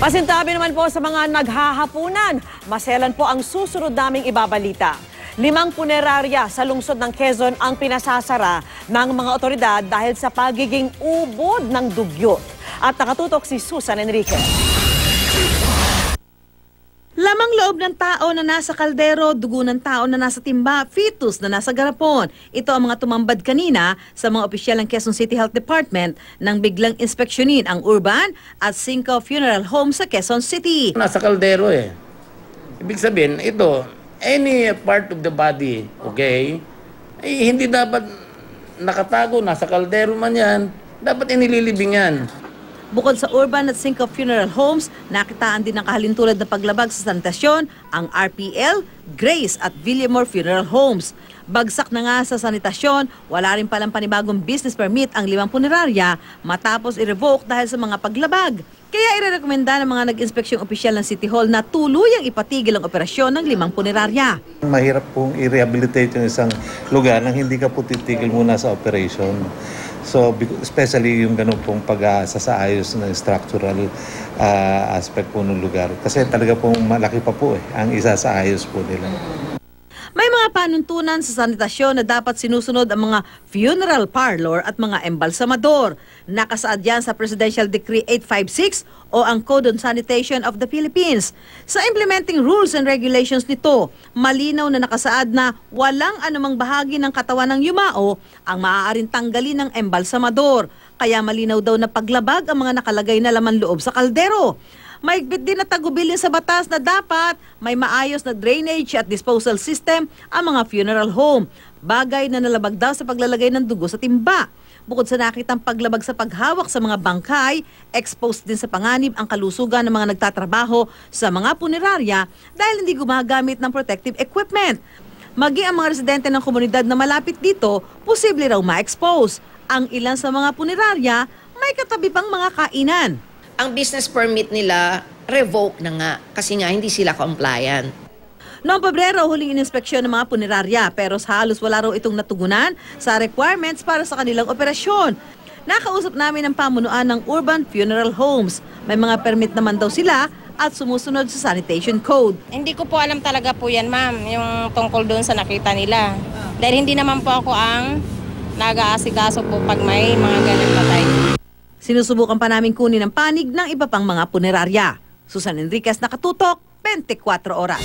Pasintabi naman po sa mga naghahapunan. Maselan po ang susunod naming ibabalita. 5 punerarya sa lungsod ng Quezon ang pinasasara ng mga otoridad dahil sa pagiging ubod ng dugyot. At nakatutok si Susan Enriquez. Lamang loob ng tao na nasa kaldero, dugo ng tao na nasa timba, fetus na nasa garapon. Ito ang mga tumambad kanina sa mga opisyal ng Quezon City Health Department nang biglang inspeksyonin ang urban at 5 funeral home sa Quezon City. Nasa kaldero eh. Ibig sabihin, ito, any part of the body, okay, hindi dapat nakatago, nasa kaldero man yan, dapat inililibing yan. Bukod sa urban at 5 funeral homes, nakitaan din ng kahalintulad na paglabag sa sanitasyon ang RPL, Grace at Villamor Funeral Homes. Bagsak na nga sa sanitasyon, wala rin palang panibagong business permit ang 5 punerarya matapos i-revoke dahil sa mga paglabag. Kaya irerekomenda ng mga nag-inspeksyong opisyal ng City Hall na tuluyang ipatigil ang operasyon ng 5 punerarya. Mahirap pong i-rehabilitate yung isang lugar nang hindi ka po titigil muna sa operation. So, especially yung ganun pong pag-sasaayos ng structural aspect po ng lugar. Kasi talaga pong malaki pa po ang isasaayos po nila. May mga panuntunan sa sanitasyon na dapat sinusunod ang mga funeral parlor at mga embalsamador. Nakasaad yan sa Presidential Decree 856 o ang Code on Sanitation of the Philippines. Sa implementing rules and regulations nito, malinaw na nakasaad na walang anumang bahagi ng katawan ng yumao ang maaaring tanggalin ng embalsamador. Kaya malinaw daw na paglabag ang mga nakalagay na laman loob sa kaldero. Maigpit din na tagubilin sa batas na dapat may maayos na drainage at disposal system ang mga funeral home. Bagay na nalabag daw sa paglalagay ng dugo sa timba. Bukod sa nakitang paglabag sa paghawak sa mga bangkay, exposed din sa panganib ang kalusugan ng mga nagtatrabaho sa mga punerarya dahil hindi gumagamit ng protective equipment. Maging ang mga residente ng komunidad na malapit dito, posible raw ma-expose. Ang ilan sa mga punerarya may katabi pang mga kainan. Ang business permit nila, revoke na nga kasi nga hindi sila compliant. Noong Pebrero, huling ininspeksyon ng mga punerarya pero halos wala raw itong natugunan sa requirements para sa kanilang operasyon. Nakausap namin ang pamunuan ng Urban Funeral Homes. May mga permit naman daw sila at sumusunod sa sanitation code. Hindi ko po alam talaga po yan, ma'am, yung tungkol doon sa nakita nila. Dahil hindi naman po ako ang nag-aasikaso po pag may mga ganang patay. Sinusubukan pa namin kunin ang panig ng iba pang mga punerarya. Susan Enriquez, nakatutok, 24 oras.